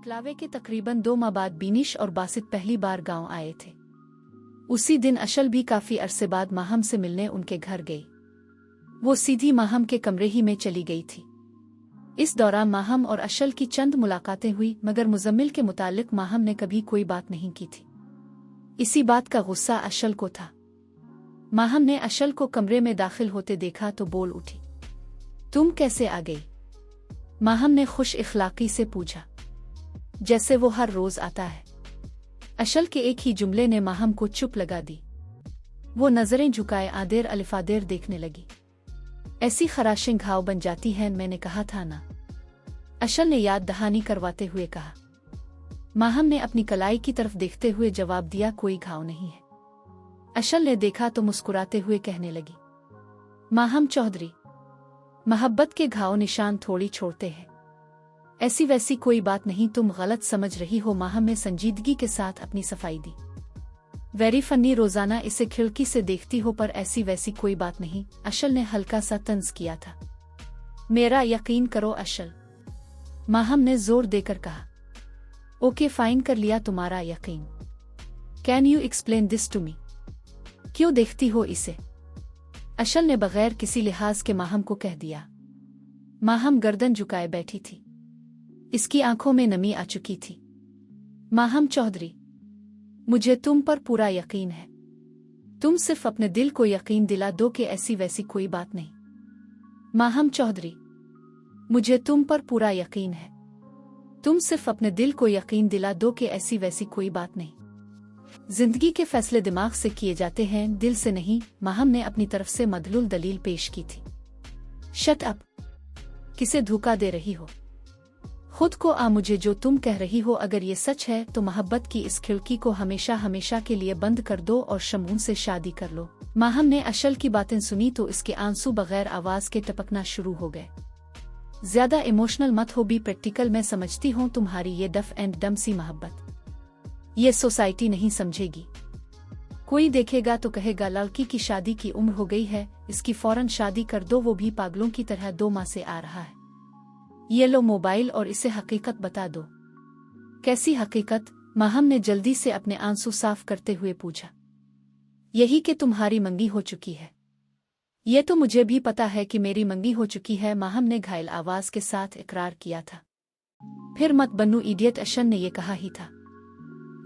बकलावे के तकरीबन 2 माह बाद बीनिश और बासित पहली बार गांव आए थे। उसी दिन अशल भी काफी अरसे बाद माहम से मिलने उनके घर गई। वो सीधी माहम के कमरे ही में चली गई थी। इस दौरान माहम और अशल की चंद मुलाकातें हुई, मगर मुजम्मिल के मुतालिक माहम ने कभी कोई बात नहीं की थी। इसी बात का गुस्सा अशल को था। माहम ने अशल को कमरे में दाखिल होते देखा तो बोल उठी, तुम कैसे आ गई? माहम ने खुश इखलाकी से पूछा, जैसे वो हर रोज आता है। अशल के एक ही जुमले ने माहम को चुप लगा दी। वो नजरें झुकाए आदेर अलिफादेर देखने लगी। ऐसी खराशें घाव बन जाती हैं, मैंने कहा था ना, अशल ने याद दहानी करवाते हुए कहा। माहम ने अपनी कलाई की तरफ देखते हुए जवाब दिया, कोई घाव नहीं है। अशल ने देखा तो मुस्कुराते हुए कहने लगी, माहम चौधरी, मोहब्बत के घाव निशान थोड़ी छोड़ते हैं, ऐसी वैसी कोई बात नहीं, तुम गलत समझ रही हो। माहम ने संजीदगी के साथ अपनी सफाई दी। वेरी फनी, रोजाना इसे खिड़की से देखती हो, पर ऐसी वैसी कोई बात नहीं। अशल ने हल्का सा तंज किया था। मेरा यकीन करो अशल, माहम ने जोर देकर कहा। ओके फाइन, कर लिया तुम्हारा यकीन। Can you explain this to me? क्यों देखती हो इसे? अशल ने बगैर किसी लिहाज के माहम को कह दिया। माहम गर्दन झुकाए बैठी थी। इसकी आंखों में नमी आ चुकी थी। माहम चौधरी, मुझे तुम पर पूरा यकीन है। तुम सिर्फ अपने दिल को यकीन दिला दो कि ऐसी वैसी कोई बात नहीं। माहम चौधरी, मुझे तुम पर पूरा यकीन है। तुम सिर्फ अपने दिल को यकीन दिला दो कि ऐसी वैसी कोई बात नहीं। जिंदगी के फैसले दिमाग से किए जाते हैं, दिल से नहीं। माहम ने अपनी तरफ से मदलूल दलील पेश की थी। शट अप, किसे धोखा दे रही हो? खुद को आ, मुझे जो तुम कह रही हो अगर ये सच है तो मोहब्बत की इस खिड़की को हमेशा हमेशा के लिए बंद कर दो और शमून से शादी कर लो। माहम ने अशल की बातें सुनी तो इसके आंसू बगैर आवाज के टपकना शुरू हो गए। ज्यादा इमोशनल मत हो, बी प्रैक्टिकल। मैं समझती हूँ तुम्हारी ये डफ एंड डम सी मोहब्बत ये सोसाइटी नहीं समझेगी। कोई देखेगा तो कहेगा लड़की की शादी की उम्र हो गई है, इसकी फौरन शादी कर दो, वो भी पागलों की तरह 2 माह से आ रहा है। ये लो मोबाइल और इसे हकीकत बता दो। कैसी हकीकत? माहम ने जल्दी से अपने आंसू साफ करते हुए पूछा। यही कि तुम्हारी मंगी हो चुकी है। ये तो मुझे भी पता है कि मेरी मंगी हो चुकी है, माहम ने घायल आवाज के साथ इकरार किया था। फिर मत बनू इडियट, अशन ने ये कहा ही था।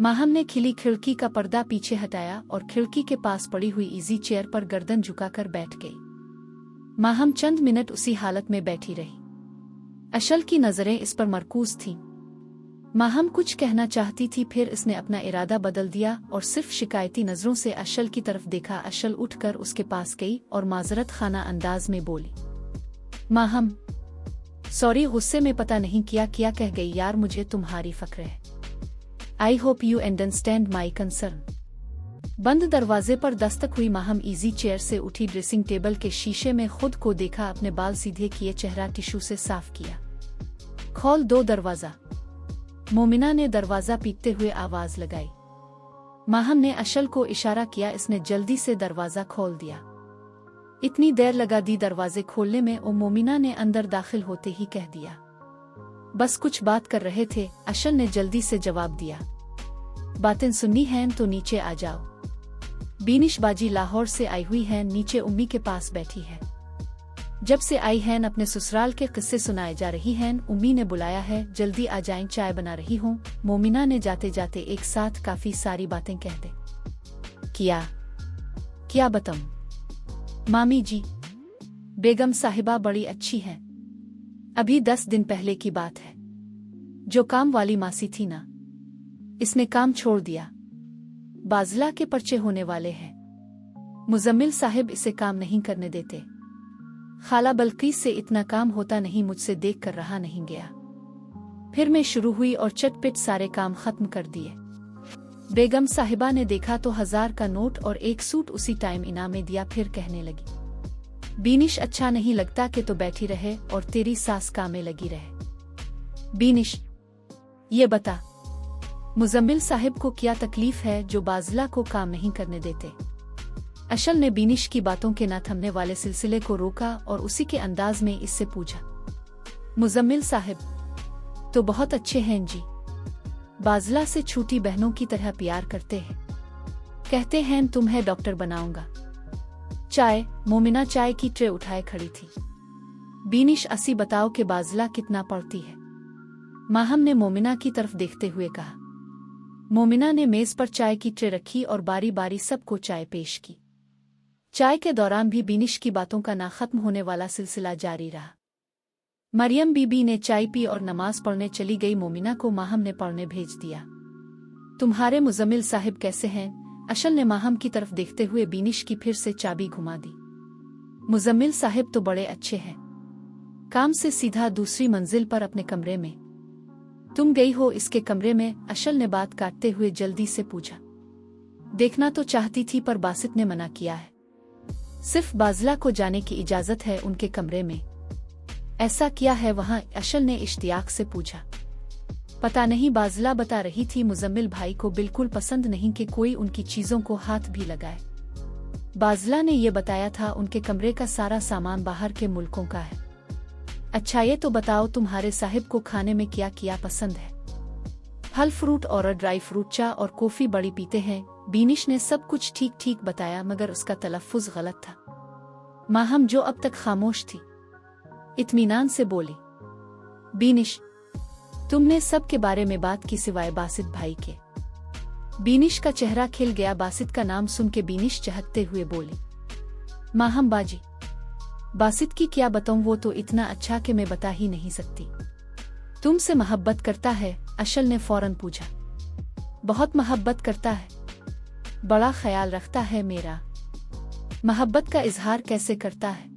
माहम ने खिली खिड़की का पर्दा पीछे हटाया और खिड़की के पास पड़ी हुई इजी चेयर पर गर्दन झुकाकर बैठ गई। माहम चंद मिनट उसी हालत में बैठी रही। अशल की नजरें इस पर मरकूज थीं। माहम कुछ कहना चाहती थी, फिर इसने अपना इरादा बदल दिया और सिर्फ शिकायती नजरों से अशल की तरफ देखा। अशल उठकर उसके पास गई और माजरत खाना अंदाज में बोली, माहम सॉरी, गुस्से में पता नहीं क्या कह गई यार, मुझे तुम्हारी फिक्र है। I hope you understand my concern. बंद दरवाजे पर दस्तक हुई। माहम इजी चेयर से उठी, ड्रेसिंग टेबल के शीशे में खुद को देखा, अपने बाल सीधे किए, चेहरा टिश्यू से साफ किया। खोल दो दरवाजा, मोमिना ने दरवाजा पीटते हुए आवाज लगाई। माहम ने अशल को इशारा किया, इसने जल्दी से दरवाजा खोल दिया। इतनी देर लगा दी दरवाजे खोलने में, और मोमिना ने अंदर दाखिल होते ही कह दिया, बस कुछ बात कर रहे थे। अशल ने जल्दी से जवाब दिया, बातें सुननी हैं तो नीचे आ जाओ। बीनिश बाजी लाहौर से आई हुई है, नीचे उम्मी के पास बैठी है। जब से आई हैं अपने ससुराल के किस्से सुनाए जा रही हैं, उम्मी ने बुलाया है, जल्दी आ जाएं, चाय बना रही हूँ। मोमिना ने जाते जाते एक साथ काफी सारी बातें कह दे। क्या बताऊं मामी जी, बेगम साहिबा बड़ी अच्छी हैं। अभी 10 दिन पहले की बात है, जो काम वाली मासी थी ना, इसने काम छोड़ दिया। बाजला के पर्चे होने वाले हैं। मुजम्मिल साहिब इसे काम नहीं करने देते। खाला बल्कीस से इतना काम होता नहीं, मुझसे देख कर रहा नहीं गया। फिर मैं शुरू हुई और चटपट सारे काम खत्म कर दिए। बेगम साहिबा ने देखा तो 1000 का नोट और एक सूट उसी टाइम इनाम में दिया। फिर कहने लगी, बीनिश अच्छा नहीं लगता कि तो बैठी रहे और तेरी सास काम में लगी रहे। बीनिश ये बता, मुजम्मिल साहिब को क्या तकलीफ है जो बाजला को काम नहीं करने देते? अशल ने बीनिश की बातों के न थमने वाले सिलसिले को रोका और उसी के अंदाज में इससे पूछा, मुजम्मिल साहिब तो बहुत अच्छे हैं जी, बाजला से छोटी बहनों की तरह प्यार करते हैं। कहते हैं तुम्हें डॉक्टर बनाऊंगा। चाय। मोमिना चाय की ट्रे उठाए खड़ी थी। बीनिश 80 बताओ कि बाजला कितना पढ़ती है? माहम ने मोमिना की तरफ देखते हुए कहा। मोमिना ने मेज पर चाय की ट्रे रखी और बारी बारी सबको चाय पेश की। चाय के दौरान भी बीनिश की बातों का ना खत्म होने वाला सिलसिला जारी रहा। मरियम बीबी ने चाय पी और नमाज पढ़ने चली गई। मोमिना को माहम ने पढ़ने भेज दिया। तुम्हारे मुजम्मिल साहिब कैसे हैं? अशल ने माहम की तरफ देखते हुए बीनिश की फिर से चाबी घुमा दी। मुजम्मिल साहिब तो बड़े अच्छे हैं। काम से सीधा दूसरी मंजिल पर अपने कमरे में। तुम गई हो इसके कमरे में? अशल ने बात काटते हुए जल्दी से पूछा। देखना तो चाहती थी पर बासित ने मना किया है। सिर्फ बाजला को जाने की इजाजत है उनके कमरे में। ऐसा क्या है वहां? अशल ने इश्तियाक से पूछा। पता नहीं, बाजला बता रही थी मुजम्मिल भाई को बिल्कुल पसंद नहीं कि कोई उनकी चीजों को हाथ भी लगाए। बाजला ने ये बताया था उनके कमरे का सारा सामान बाहर के मुल्कों का है। अच्छा ये तो बताओ तुम्हारे साहिब को खाने में क्या क्या पसंद है? फल फ्रूट और ड्राई फ्रूट, चा और कॉफी बड़ी पीते हैं। बीनिश ने सब कुछ ठीक ठीक बताया मगर उसका तलफ्फुज गलत था। माहम जो अब तक खामोश थी इत्मीनान से बोली। बीनिश तुमने सब के बारे में बात की सिवाय बासित भाई के? बीनिश का चेहरा खिल गया। बासित का नाम सुन के बीनिश चहकते हुए बोली। माहम बाजी, बासित की क्या बताऊं, वो तो इतना अच्छा कि मैं बता ही नहीं सकती। तुमसे मोहब्बत करता है? अशल ने फौरन पूछा। बहुत मोहब्बत करता है, बड़ा ख्याल रखता है मेरा। मोहब्बत का इजहार कैसे करता है?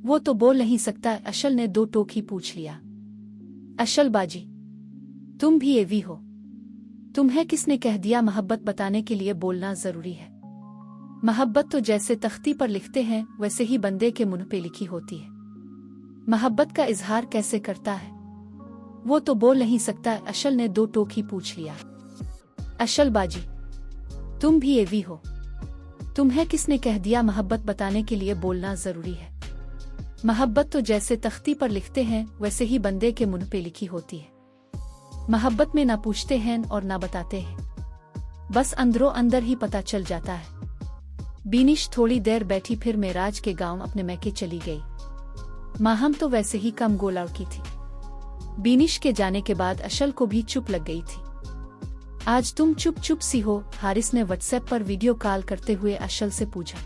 वो तो बोल नहीं सकता। अशल ने दो टोक ही पूछ लिया। अशल बाजी तुम भी एवी हो? तुम्हें किसने कह दिया मोहब्बत बताने के लिए बोलना जरूरी है? मोहब्बत तो जैसे तख्ती पर लिखते हैं वैसे ही बंदे के मुंह पे लिखी होती है। मोहब्बत का इजहार कैसे करता है? वो तो बोल नहीं सकता। अशल ने दो टोक ही पूछ लिया। अशल बाजी तुम भी एवी हो? तुम्हें किसने कह दिया मोहब्बत बताने के लिए बोलना जरूरी है? मोहब्बत तो जैसे तख्ती पर लिखते हैं वैसे ही बंदे के मुंह पे लिखी होती है। मोहब्बत में ना पूछते हैं और ना बताते हैं, बस अंदरों अंदर ही पता चल जाता है। बीनिश थोड़ी देर बैठी फिर मेराज के गांव अपने मैके चली गई। माहम तो वैसे ही कम गो लड़की थी। बीनिश के जाने के बाद अशल को भी चुप लग गई थी। आज तुम चुप चुप सी हो? हारिस ने व्हाट्सएप पर वीडियो कॉल करते हुए अशल से पूछा।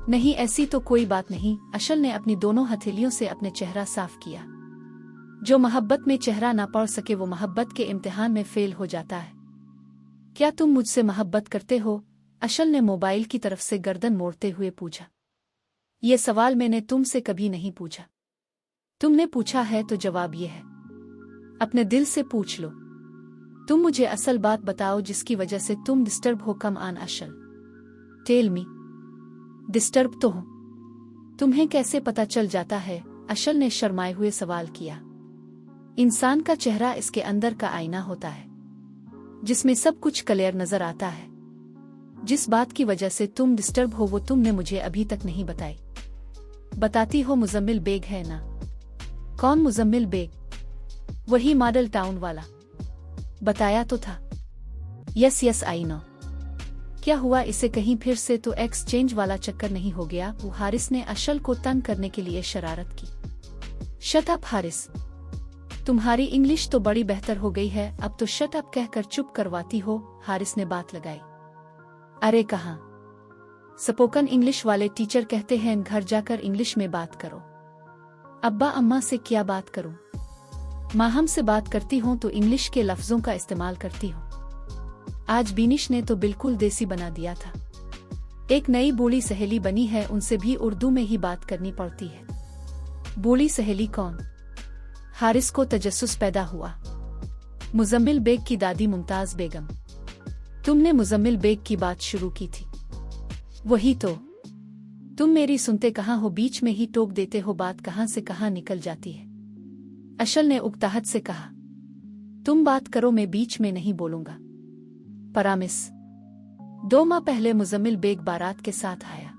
नहीं ऐसी तो कोई बात नहीं। अशल ने अपनी दोनों हथेलियों से अपने चेहरा साफ किया। जो मोहब्बत में चेहरा ना पढ़ सके वो मोहब्बत के इम्तिहान में फेल हो जाता है। क्या तुम मुझसे मोहब्बत करते हो? अशल ने मोबाइल की तरफ से गर्दन मोड़ते हुए पूछा। ये सवाल मैंने तुमसे कभी नहीं पूछा। तुमने पूछा है तो जवाब ये है। अपने दिल से पूछ लो। तुम मुझे असल बात बताओ जिसकी वजह से तुम डिस्टर्ब हो। Come on Ashal, tell me. Disturb तो हो? तुम्हें कैसे पता चल जाता है? अशल ने शर्माए हुए सवाल किया। इंसान का चेहरा इसके अंदर का आईना होता है जिसमें सब कुछ क्लियर नजर आता है। जिस बात की वजह से तुम डिस्टर्ब हो वो तुमने मुझे अभी तक नहीं बताई। बताती हो मुजम्मिल बेग है ना? कौन मुजम्मिल बेग? वही मॉडल टाउन वाला। बताया तो था। Yes yes I know. क्या हुआ इसे? कहीं फिर से तो एक्सचेंज वाला चक्कर नहीं हो गया? वो हारिस ने अशल को तंग करने के लिए शरारत की। शट अप हारिस, तुम्हारी इंग्लिश तो बड़ी बेहतर हो गई है, अब तो शट अप कहकर चुप करवाती हो। हारिस ने बात लगाई। अरे कहाँ, स्पोकन इंग्लिश वाले टीचर कहते हैं घर जाकर इंग्लिश में बात करो। अब्बा अम्मा से क्या बात करूं? माहम से बात करती हूं तो इंग्लिश के लफ्जों का इस्तेमाल करती हूं। आज बीनिश ने तो बिल्कुल देसी बना दिया था। एक नई बूढ़ी सहेली बनी है, उनसे भी उर्दू में ही बात करनी पड़ती है। बूढ़ी सहेली कौन? हारिस को तजस्सुस पैदा हुआ। मुजम्मिल बेग की दादी मुमताज बेगम। तुमने मुजम्मिल बेग की बात शुरू की थी? वही तो। तुम मेरी सुनते कहाँ हो? बीच में ही टोक देते हो, बात कहाँ से कहाँ निकल जाती है। अशल ने उकताहट से कहा। तुम बात करो, मैं बीच में नहीं बोलूंगा। परामिस। 2 माह पहले मुजम्मिल बेग बारात के साथ आया।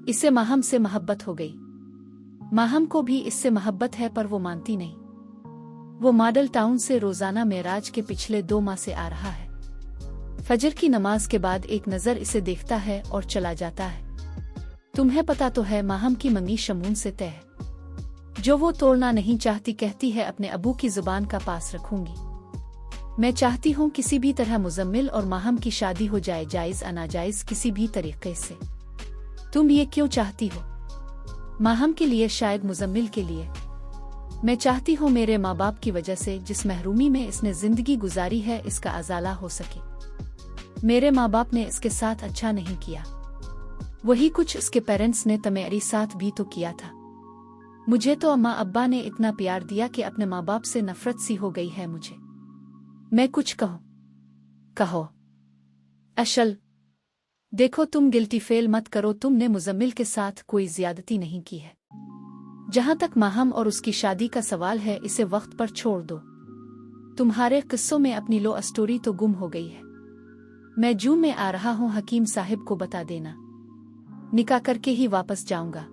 इसे माहम से मोहब्बत हो गई। माहम को भी इससे मोहब्बत है पर वो मानती नहीं। वो मॉडल टाउन से रोजाना मेराज के पिछले 2 माह से आ रहा है। फजर की नमाज के बाद एक नजर इसे देखता है और चला जाता है। तुम्हें पता तो है माहम की मंगी शमून से तय है, जो वो तोड़ना नहीं चाहती। कहती है अपने अबू की जुबान का पास रखूंगी। मैं चाहती हूँ किसी भी तरह मुजम्मिल और माहम की शादी हो जाए, जायज अनाजायज किसी भी तरीके से। तुम ये क्यों चाहती हो? माहम के लिए, शायद मुजम्मिल के लिए। मैं चाहती हूँ मेरे माँ बाप की वजह से जिस महरूमी में इसने जिंदगी गुजारी है इसका अजाला हो सके। मेरे माँ बाप ने इसके साथ अच्छा नहीं किया, वही कुछ उसके पेरेंट्स ने तमेरी साथ भी तो किया था। मुझे तो अम्मा अब्बा ने इतना प्यार दिया कि अपने माँ बाप से नफरत सी हो गई है मुझे। मैं कुछ कहूँ? कहो। अशल, देखो तुम गिल्टी फेल मत करो। तुमने मुजम्मिल के साथ कोई ज्यादती नहीं की है। जहां तक माहम और उसकी शादी का सवाल है, इसे वक्त पर छोड़ दो। तुम्हारे किस्सों में अपनी लो स्टोरी तो गुम हो गई है। मैं जून में आ रहा हूँ, हकीम साहिब को बता देना। निकाह करके ही वापस जाऊंगा।